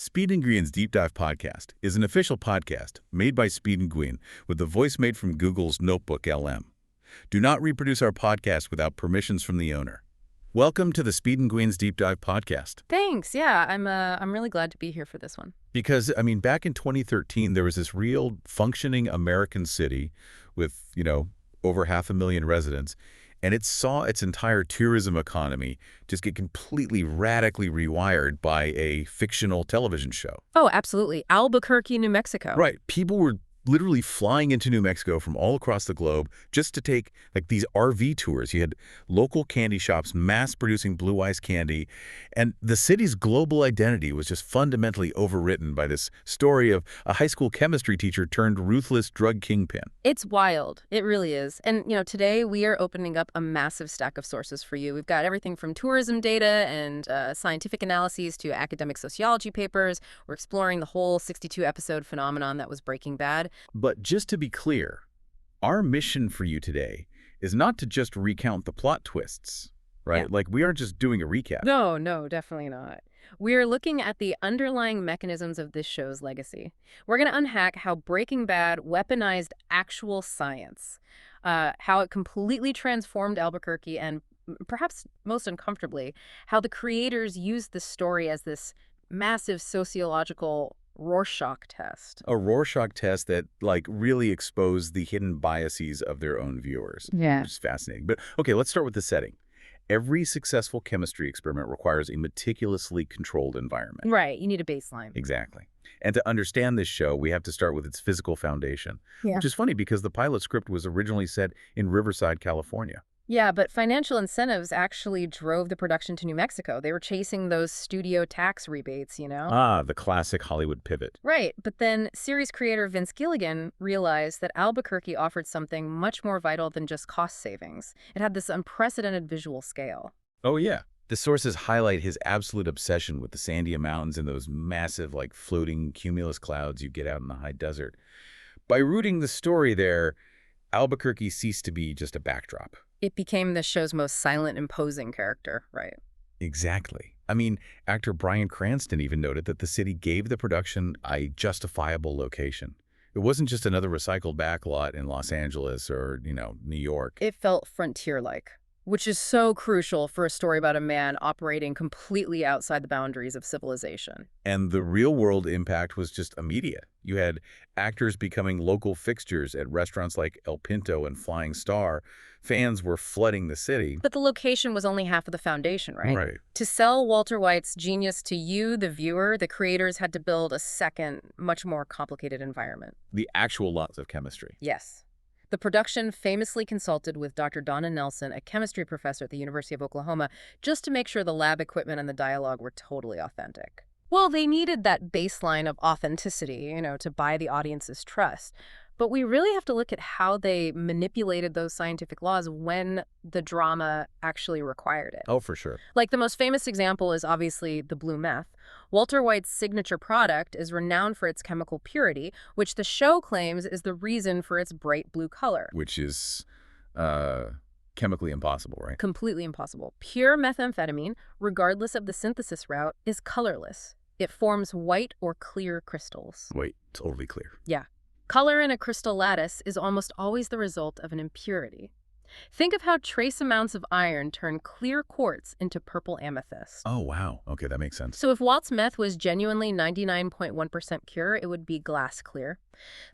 Speed and Nguyen's Deep Dive podcast is an official podcast made by Speed and Nguyen with the voice made from Google's Notebook LM. Do not reproduce our podcast without permissions from the owner. Welcome to the Speed and Nguyen's Deep Dive podcast. Thanks. Yeah, I'm really glad to be here for this one. Because, back in 2013, there was this real functioning American city with, over 500,000 residents, and it saw its entire tourism economy just get completely radically rewired by a fictional television show. Oh, absolutely. Albuquerque, New Mexico. Right. People were literally flying into New Mexico from all across the globe just to take these RV tours. You had local candy shops mass-producing blue ice candy, and the city's global identity was just fundamentally overwritten by this story of a high school chemistry teacher turned ruthless drug kingpin. It's wild. It really is. And, today we are opening up a massive stack of sources for you. We've got everything from tourism data and scientific analyses to academic sociology papers. We're exploring the whole 62-episode phenomenon that was Breaking Bad. But just to be clear, our mission for you today is not to just recount the plot twists, right? Yeah. We aren't just doing a recap. No, definitely not. We're looking at the underlying mechanisms of this show's legacy. We're going to unhack how Breaking Bad weaponized actual science, how it completely transformed Albuquerque, and perhaps most uncomfortably, how the creators used this story as this massive sociological Rorschach test. A Rorschach test that, really exposed the hidden biases of their own viewers. Yeah. Which is fascinating. But, okay, let's start with the setting. Every successful chemistry experiment requires a meticulously controlled environment. Right. You need a baseline. Exactly. And to understand this show, we have to start with its physical foundation. Yeah. Which is funny because the pilot script was originally set in Riverside, California. Yeah, but financial incentives actually drove the production to New Mexico. They were chasing those studio tax rebates, Ah, the classic Hollywood pivot. Right, but then series creator Vince Gilligan realized that Albuquerque offered something much more vital than just cost savings. It had this unprecedented visual scale. Oh, yeah. The sources highlight his absolute obsession with the Sandia Mountains and those massive, floating cumulus clouds you get out in the high desert. By rooting the story there, Albuquerque ceased to be just a backdrop. It became the show's most silent, imposing character, right? Exactly. Actor Bryan Cranston even noted that the city gave the production a justifiable location. It wasn't just another recycled backlot in Los Angeles or, New York. It felt frontier-like, which is so crucial for a story about a man operating completely outside the boundaries of civilization. And the real-world impact was just immediate. You had actors becoming local fixtures at restaurants like El Pinto and Flying Star. Fans were flooding the city. But the location was only half of the foundation, right? Right. To sell Walter White's genius to you, the viewer, the creators had to build a second, much more complicated environment. The actual laws of chemistry. Yes. The production famously consulted with Dr. Donna Nelson, a chemistry professor at the University of Oklahoma, just to make sure the lab equipment and the dialogue were totally authentic. Well, they needed that baseline of authenticity, to buy the audience's trust. But we really have to look at how they manipulated those scientific laws when the drama actually required it. Oh, for sure. The most famous example is obviously the blue meth. Walter White's signature product is renowned for its chemical purity, which the show claims is the reason for its bright blue color. Which is chemically impossible, right? Completely impossible. Pure methamphetamine, regardless of the synthesis route, is colorless. It forms white or clear crystals. Wait, totally clear. Yeah. Color in a crystal lattice is almost always the result of an impurity. Think of how trace amounts of iron turn clear quartz into purple amethyst. Oh, wow. Okay, that makes sense. So if Walt's meth was genuinely 99.1% pure, it would be glass clear.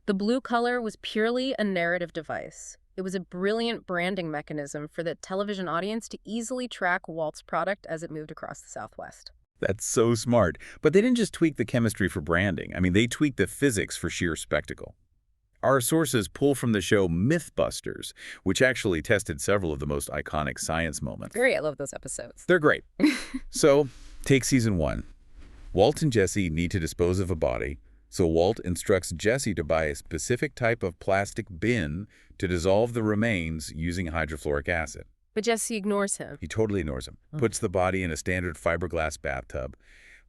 The blue color was purely a narrative device. It was a brilliant branding mechanism for the television audience to easily track Walt's product as it moved across the Southwest. That's so smart. But they didn't just tweak the chemistry for branding. They tweaked the physics for sheer spectacle. Our sources pull from the show Mythbusters, which actually tested several of the most iconic science moments. I love those episodes. They're great. So, take season 1. Walt and Jesse need to dispose of a body, so Walt instructs Jesse to buy a specific type of plastic bin to dissolve the remains using hydrofluoric acid. But Jesse ignores him. He totally ignores him. Puts the body in a standard fiberglass bathtub,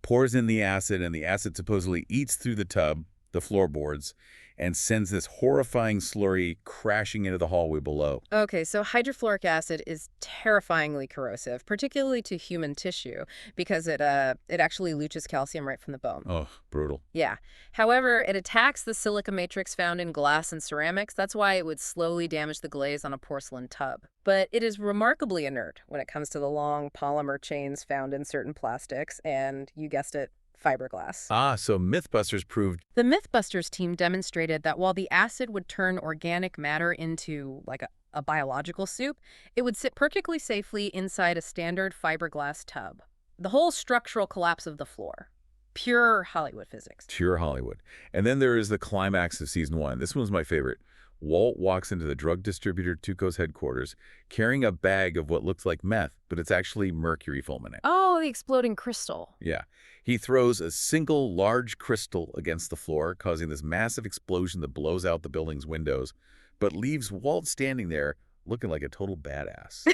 pours in the acid, and the acid supposedly eats through the tub, the floorboards, and sends this horrifying slurry crashing into the hallway below. Okay, so hydrofluoric acid is terrifyingly corrosive, particularly to human tissue, because it actually leaches calcium right from the bone. Oh, brutal. Yeah. However, it attacks the silica matrix found in glass and ceramics. That's why it would slowly damage the glaze on a porcelain tub. But it is remarkably inert when it comes to the long polymer chains found in certain plastics and, you guessed it, fiberglass. Ah, so Mythbusters proved... The Mythbusters team demonstrated that while the acid would turn organic matter into, like, a biological soup, it would sit perfectly safely inside a standard fiberglass tub. The whole structural collapse of the floor. Pure Hollywood physics. Pure Hollywood. And then there is the climax of season 1. This one's my favorite. Walt walks into the drug distributor Tuco's headquarters carrying a bag of what looks like meth, but it's actually mercury fulminate. Oh, the exploding crystal. Yeah. He throws a single large crystal against the floor, causing this massive explosion that blows out the building's windows, but leaves Walt standing there looking like a total badass.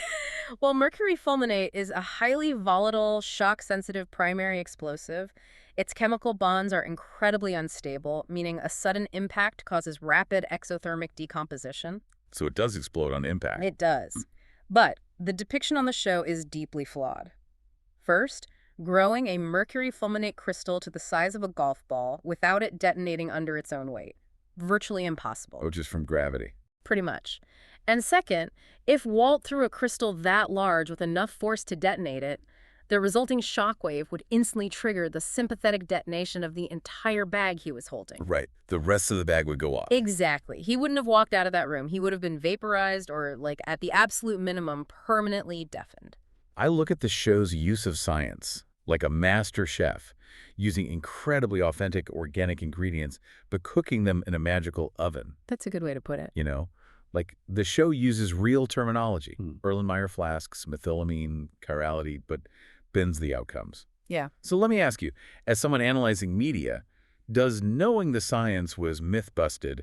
Well, mercury fulminate is a highly volatile, shock-sensitive primary explosive. Its chemical bonds are incredibly unstable, meaning a sudden impact causes rapid exothermic decomposition. So it does explode on impact. It does. But the depiction on the show is deeply flawed. First, growing a mercury fulminate crystal to the size of a golf ball without it detonating under its own weight. Virtually impossible. Oh, just from gravity. Pretty much. And second, if Walt threw a crystal that large with enough force to detonate it, the resulting shockwave would instantly trigger the sympathetic detonation of the entire bag he was holding. Right. The rest of the bag would go off. Exactly. He wouldn't have walked out of that room. He would have been vaporized or, like, at the absolute minimum, permanently deafened. I look at the show's use of science, like a master chef, using incredibly authentic organic ingredients, but cooking them in a magical oven. That's a good way to put it. You know, like the show uses real terminology, Erlenmeyer flasks, methylamine, chirality, but bends the outcomes. Yeah. So let me ask you, as someone analyzing media, does knowing the science was myth-busted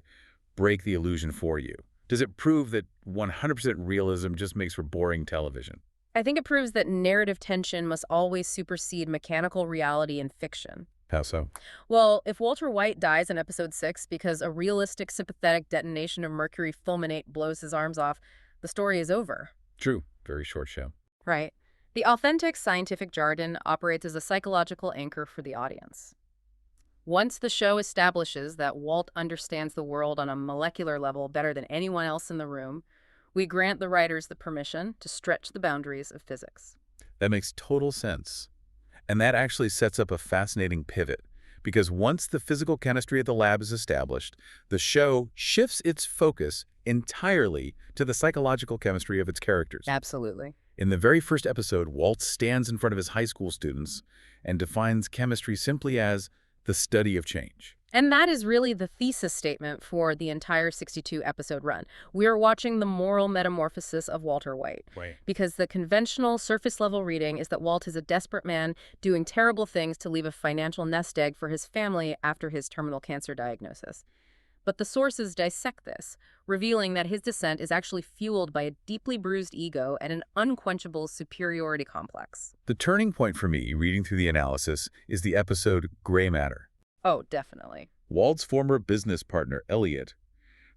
break the illusion for you? Does it prove that 100% realism just makes for boring television? I think it proves that narrative tension must always supersede mechanical reality in fiction. How so? Well, if Walter White dies in episode 6 because a realistic sympathetic detonation of mercury fulminate blows his arms off, the story is over. True. Very short show. Right. The authentic scientific jargon operates as a psychological anchor for the audience. Once the show establishes that Walt understands the world on a molecular level better than anyone else in the room, we grant the writers the permission to stretch the boundaries of physics. That makes total sense. And that actually sets up a fascinating pivot, because once the physical chemistry of the lab is established, the show shifts its focus entirely to the psychological chemistry of its characters. Absolutely. In the very first episode, Walt stands in front of his high school students and defines chemistry simply as the study of change. And that is really the thesis statement for the entire 62-episode run. We are watching the moral metamorphosis of Walter White. Right. Because the conventional surface-level reading is that Walt is a desperate man doing terrible things to leave a financial nest egg for his family after his terminal cancer diagnosis. But the sources dissect this, revealing that his descent is actually fueled by a deeply bruised ego and an unquenchable superiority complex. The turning point for me, reading through the analysis, is the episode Gray Matter. Oh, definitely. Walt's former business partner, Elliot,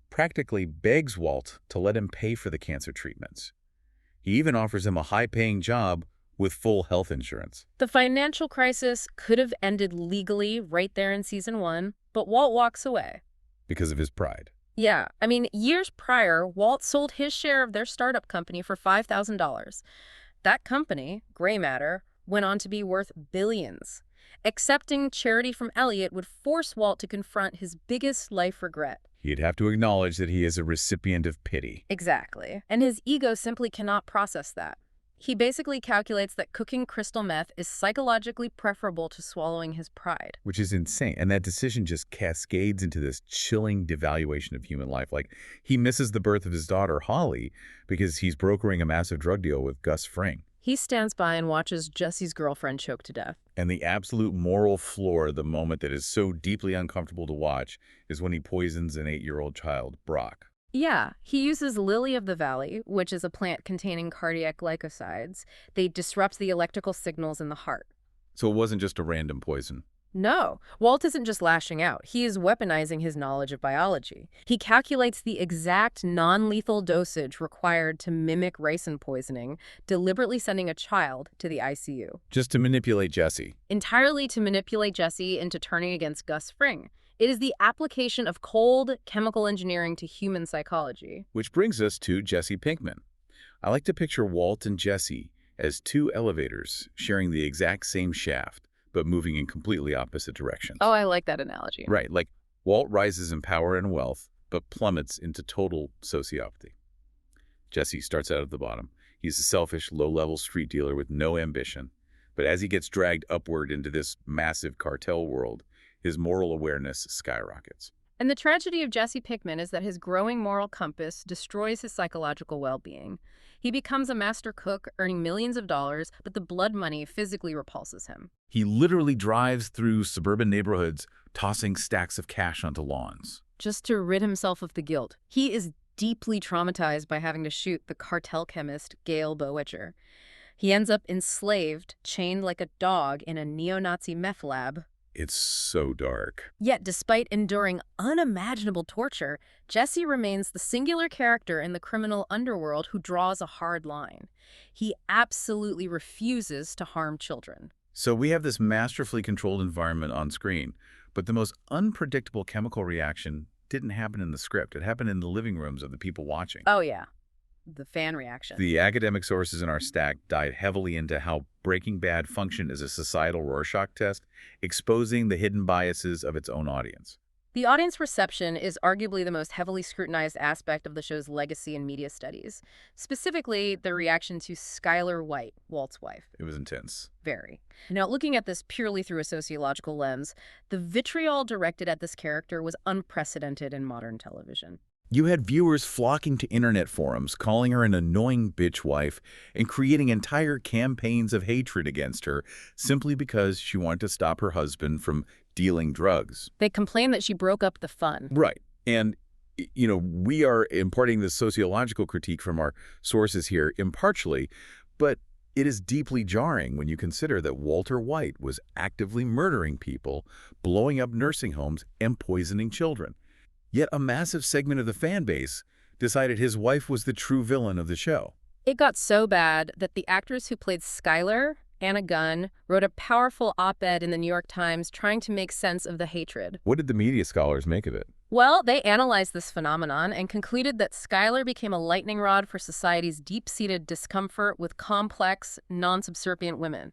practically begs Walt to let him pay for the cancer treatments. He even offers him a high-paying job with full health insurance. The financial crisis could have ended legally right there in season 1, but Walt walks away. Because of his pride. Yeah, I mean, years prior, Walt sold his share of their startup company for $5,000. That company, Gray Matter, went on to be worth billions. Accepting charity from Elliot would force Walt to confront his biggest life regret. He'd have to acknowledge that he is a recipient of pity. Exactly. And his ego simply cannot process that. He basically calculates that cooking crystal meth is psychologically preferable to swallowing his pride. Which is insane. And that decision just cascades into this chilling devaluation of human life. Like, he misses the birth of his daughter, Holly, because he's brokering a massive drug deal with Gus Fring. He stands by and watches Jesse's girlfriend choke to death. And the absolute moral floor, the moment that is so deeply uncomfortable to watch, is when he poisons an 8-year-old child, Brock. Yeah, he uses lily of the valley, which is a plant containing cardiac glycosides. They disrupt the electrical signals in the heart. So it wasn't just a random poison. No, Walt isn't just lashing out. He is weaponizing his knowledge of biology. He calculates the exact non-lethal dosage required to mimic ricin poisoning, deliberately sending a child to the ICU. Just to manipulate Jesse. Entirely to manipulate Jesse into turning against Gus Fring. It is the application of cold chemical engineering to human psychology. Which brings us to Jesse Pinkman. I like to picture Walt and Jesse as two elevators sharing the exact same shaft, but moving in completely opposite directions. Oh, I like that analogy. Right, like Walt rises in power and wealth, but plummets into total sociopathy. Jesse starts out at the bottom. He's a selfish, low-level street dealer with no ambition. But as he gets dragged upward into this massive cartel world, his moral awareness skyrockets. And the tragedy of Jesse Pinkman is that his growing moral compass destroys his psychological well-being. He becomes a master cook, earning millions of dollars, but the blood money physically repulses him. He literally drives through suburban neighborhoods, tossing stacks of cash onto lawns. Just to rid himself of the guilt. He is deeply traumatized by having to shoot the cartel chemist Gail Bowitcher. He ends up enslaved, chained like a dog in a neo-Nazi meth lab. It's so dark. Yet, despite enduring unimaginable torture, Jesse remains the singular character in the criminal underworld who draws a hard line. He absolutely refuses to harm children. So we have this masterfully controlled environment on screen, but the most unpredictable chemical reaction didn't happen in the script. It happened in the living rooms of the people watching. Oh, yeah. The fan reaction. The academic sources in our stack dive heavily into how Breaking Bad functioned as a societal Rorschach test, exposing the hidden biases of its own audience. The audience reception is arguably the most heavily scrutinized aspect of the show's legacy in media studies, specifically the reaction to Skyler White, Walt's wife. It was intense. Very. Now, looking at this purely through a sociological lens, the vitriol directed at this character was unprecedented in modern television. You had viewers flocking to internet forums, calling her an annoying bitch wife, and creating entire campaigns of hatred against her simply because she wanted to stop her husband from dealing drugs. They complained that she broke up the fun. Right. And, we are imparting this sociological critique from our sources here impartially, but it is deeply jarring when you consider that Walter White was actively murdering people, blowing up nursing homes, and poisoning children. Yet a massive segment of the fan base decided his wife was the true villain of the show. It got so bad that the actress who played Skyler, Anna Gunn, wrote a powerful op-ed in the New York Times trying to make sense of the hatred. What did the media scholars make of it? Well, they analyzed this phenomenon and concluded that Skyler became a lightning rod for society's deep-seated discomfort with complex, non-subservient women.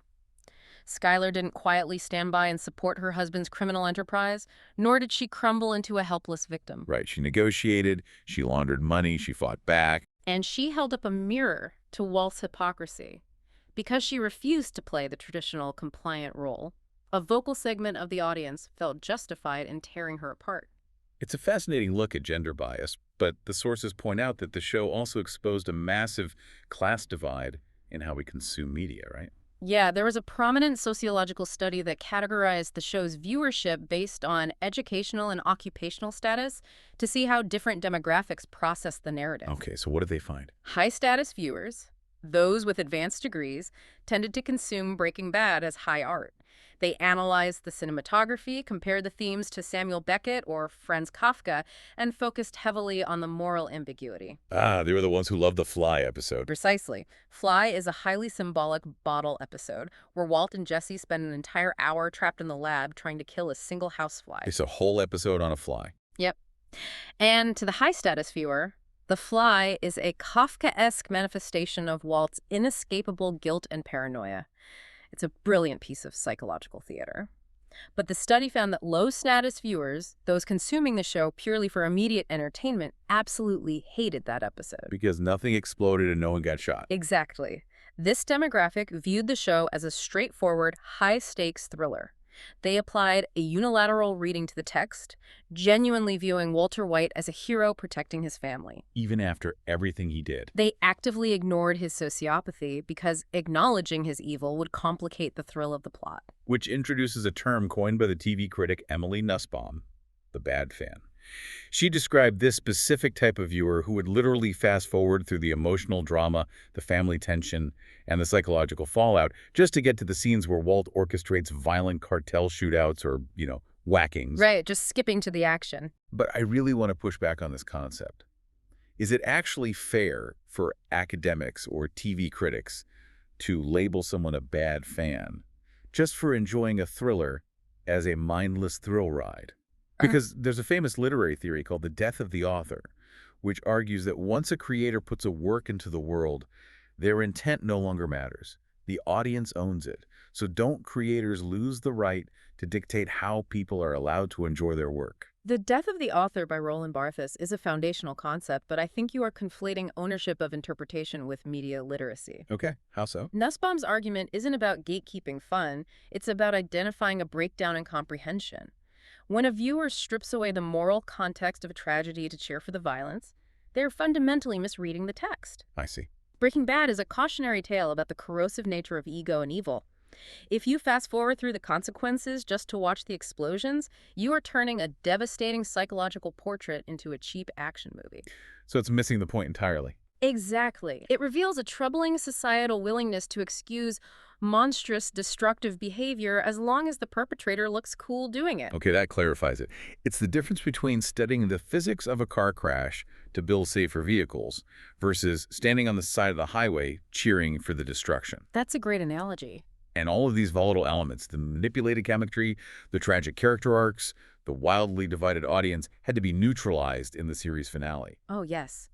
Skyler didn't quietly stand by and support her husband's criminal enterprise, nor did she crumble into a helpless victim. Right, she negotiated, she laundered money, she fought back. And she held up a mirror to Walt's hypocrisy. Because she refused to play the traditional compliant role, a vocal segment of the audience felt justified in tearing her apart. It's a fascinating look at gender bias, but the sources point out that the show also exposed a massive class divide in how we consume media, right? Yeah, there was a prominent sociological study that categorized the show's viewership based on educational and occupational status to see how different demographics process the narrative. Okay, so what did they find? High-status viewers, those with advanced degrees, tended to consume Breaking Bad as high art. They analyzed the cinematography, compared the themes to Samuel Beckett or Franz Kafka, and focused heavily on the moral ambiguity. Ah, they were the ones who loved the Fly episode. Precisely. Fly is a highly symbolic bottle episode where Walt and Jesse spend an entire hour trapped in the lab trying to kill a single housefly. It's a whole episode on a fly. Yep. And to the high-status viewer, The Fly is a Kafkaesque manifestation of Walt's inescapable guilt and paranoia. It's a brilliant piece of psychological theater. But the study found that low-status viewers, those consuming the show purely for immediate entertainment, absolutely hated that episode. Because nothing exploded and no one got shot. Exactly. This demographic viewed the show as a straightforward, high-stakes thriller. They applied a unilateral reading to the text, genuinely viewing Walter White as a hero protecting his family. Even after everything he did. They actively ignored his sociopathy because acknowledging his evil would complicate the thrill of the plot. Which introduces a term coined by the TV critic Emily Nussbaum, the bad fan. She described this specific type of viewer who would literally fast forward through the emotional drama, the family tension, and the psychological fallout just to get to the scenes where Walt orchestrates violent cartel shootouts or, whackings. Right, just skipping to the action. But I really want to push back on this concept. Is it actually fair for academics or TV critics to label someone a bad fan just for enjoying a thriller as a mindless thrill ride? Because there's a famous literary theory called the death of the author, which argues that once a creator puts a work into the world, their intent no longer matters. The audience owns it. So don't creators lose the right to dictate how people are allowed to enjoy their work? The death of the author by Roland Barthes is a foundational concept, but I think you are conflating ownership of interpretation with media literacy. Okay, how so? Nussbaum's argument isn't about gatekeeping fun, it's about identifying a breakdown in comprehension. When a viewer strips away the moral context of a tragedy to cheer for the violence, they're fundamentally misreading the text. I see. Breaking Bad is a cautionary tale about the corrosive nature of ego and evil. If you fast forward through the consequences just to watch the explosions, you are turning a devastating psychological portrait into a cheap action movie. So it's missing the point entirely. Exactly. It reveals a troubling societal willingness to excuse monstrous, destructive behavior as long as the perpetrator looks cool doing it. Okay, that clarifies it. It's the difference between studying the physics of a car crash to build safer vehicles versus standing on the side of the highway cheering for the destruction. That's a great analogy. And all of these volatile elements, the manipulated chemistry, the tragic character arcs, the wildly divided audience, had to be neutralized in the series finale. Oh, yes.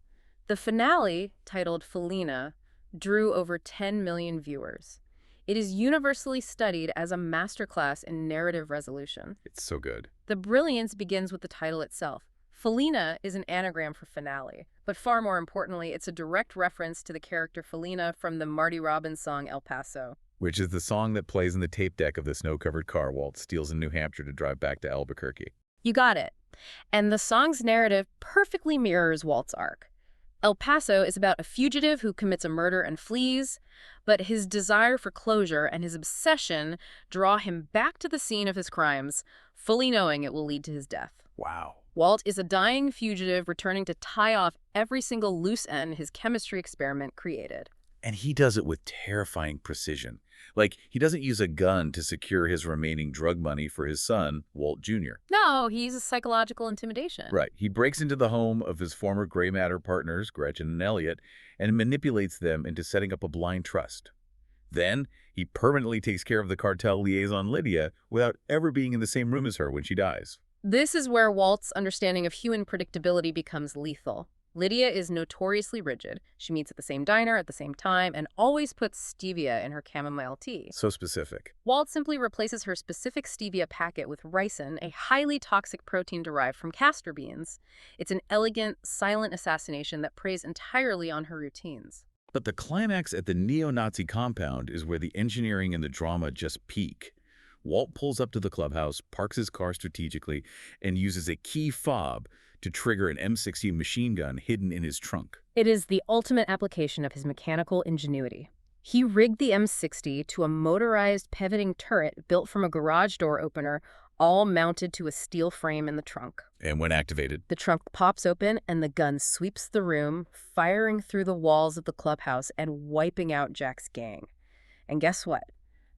The finale, titled Felina, drew over 10 million viewers. It is universally studied as a masterclass in narrative resolution. It's so good. The brilliance begins with the title itself. Felina is an anagram for finale, but far more importantly, it's a direct reference to the character Felina from the Marty Robbins song El Paso. Which is the song that plays in the tape deck of the snow-covered car Walt steals in New Hampshire to drive back to Albuquerque. You got it. And the song's narrative perfectly mirrors Walt's arc. El Paso is about a fugitive who commits a murder and flees, but his desire for closure and his obsession draw him back to the scene of his crimes, fully knowing it will lead to his death. Wow. Walt is a dying fugitive returning to tie off every single loose end his chemistry experiment created. And he does it with terrifying precision. Like, he doesn't use a gun to secure his remaining drug money for his son, Walt Jr. No, he uses psychological intimidation. Right. He breaks into the home of his former gray matter partners, Gretchen and Elliot, and manipulates them into setting up a blind trust. Then, he permanently takes care of the cartel liaison Lydia without ever being in the same room as her when she dies. This is where Walt's understanding of human predictability becomes lethal. Lydia is notoriously rigid. She meets at the same diner at the same time and always puts stevia in her chamomile tea. So specific. Walt simply replaces her specific stevia packet with ricin, a highly toxic protein derived from castor beans. It's an elegant, silent assassination that preys entirely on her routines. But the climax at the neo-Nazi compound is where the engineering and the drama just peak. Walt pulls up to the clubhouse, parks his car strategically, and uses a key fob to trigger an M16 machine gun hidden in his trunk. It is the ultimate application of his mechanical ingenuity. He rigged the M60 to a motorized pivoting turret built from a garage door opener, all mounted to a steel frame in the trunk. And when activated, The trunk pops open and the gun sweeps the room, firing through the walls of the clubhouse and wiping out Jack's gang. And guess what?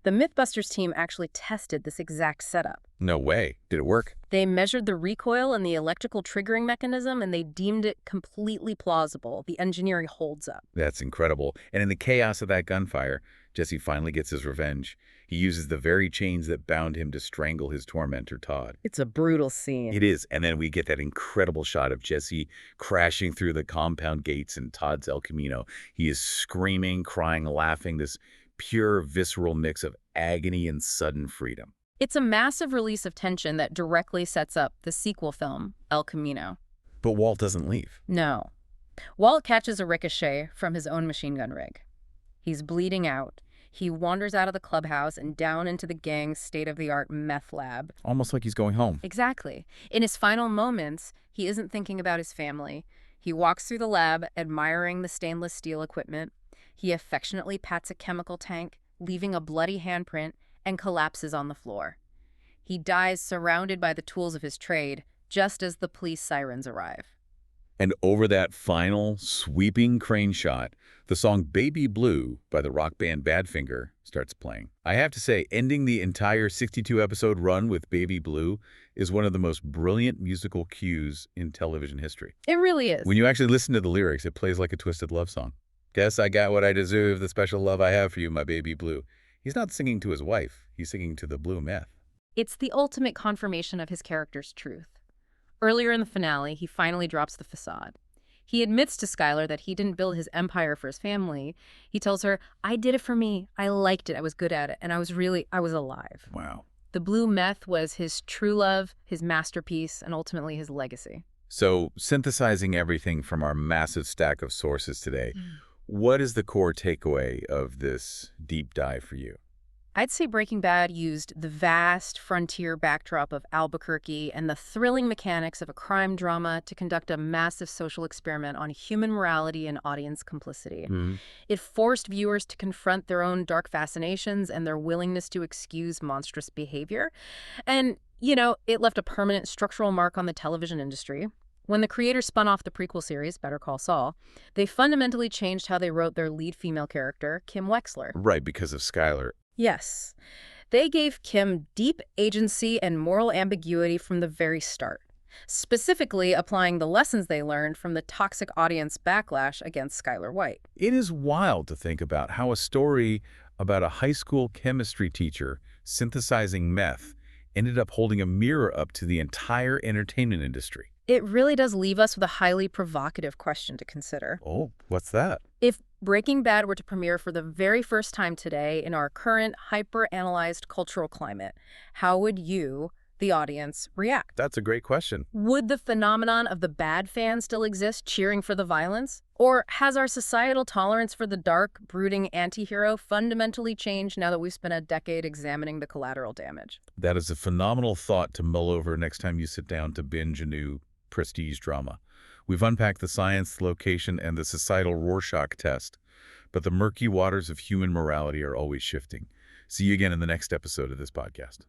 The Mythbusters team actually tested this exact setup. no way. Did it work? They measured the recoil and the electrical triggering mechanism, and they deemed it completely plausible. The engineering holds up. That's incredible. And in the chaos of that gunfire, Jesse finally gets his revenge. He uses the very chains that bound him to strangle his tormentor, Todd. It's a brutal scene. It is. And then we get that incredible shot of Jesse crashing through the compound gates in Todd's El Camino. He is screaming, crying, laughing, this pure, visceral mix of agony and sudden freedom. It's a massive release of tension that directly sets up the sequel film, El Camino. But Walt doesn't leave. No. Walt catches a ricochet from his own machine gun rig. He's bleeding out. He wanders out of the clubhouse and down into the gang's state-of-the-art meth lab. Almost like he's going home. Exactly. In his final moments, he isn't thinking about his family. He walks through the lab, admiring the stainless steel equipment. He affectionately pats a chemical tank, leaving a bloody handprint, and collapses on the floor. He dies surrounded by the tools of his trade, just as the police sirens arrive. And over that final, sweeping crane shot, the song Baby Blue by the rock band Badfinger starts playing. I have to say, ending the entire 62-episode run with Baby Blue is one of the most brilliant musical cues in television history. It really is. When you actually listen to the lyrics, it plays like a twisted love song. Guess I got what I deserve, the special love I have for you, my baby blue. He's not singing to his wife. He's singing to the blue meth. It's the ultimate confirmation of his character's truth. Earlier in the finale, he finally drops the facade. He admits to Skyler that he didn't build his empire for his family. He tells her, I did it for me. I liked it. I was good at it. And I was alive. Wow. The blue meth was his true love, his masterpiece, and ultimately his legacy. So, synthesizing everything from our massive stack of sources today, what is the core takeaway of this deep dive for you? I'd say Breaking Bad used the vast frontier backdrop of Albuquerque and the thrilling mechanics of a crime drama to conduct a massive social experiment on human morality and audience complicity. It forced viewers to confront their own dark fascinations and their willingness to excuse monstrous behavior. And, it left a permanent structural mark on the television industry. When the creators spun off the prequel series, Better Call Saul, they fundamentally changed how they wrote their lead female character, Kim Wexler. Right, because of Skyler. Yes. They gave Kim deep agency and moral ambiguity from the very start, specifically applying the lessons they learned from the toxic audience backlash against Skyler White. It is wild to think about how a story about a high school chemistry teacher synthesizing meth ended up holding a mirror up to the entire entertainment industry. It really does leave us with a highly provocative question to consider. Oh, what's that? If Breaking Bad were to premiere for the very first time today in our current hyper-analyzed cultural climate, how would you, the audience, react? That's a great question. Would the phenomenon of the bad fan still exist, cheering for the violence? Or has our societal tolerance for the dark, brooding anti-hero fundamentally changed now that we've spent a decade examining the collateral damage? That is a phenomenal thought to mull over next time you sit down to binge a new prestige drama. We've unpacked the science, the location, and the societal Rorschach test, but the murky waters of human morality are always shifting. See you again in the next episode of this podcast.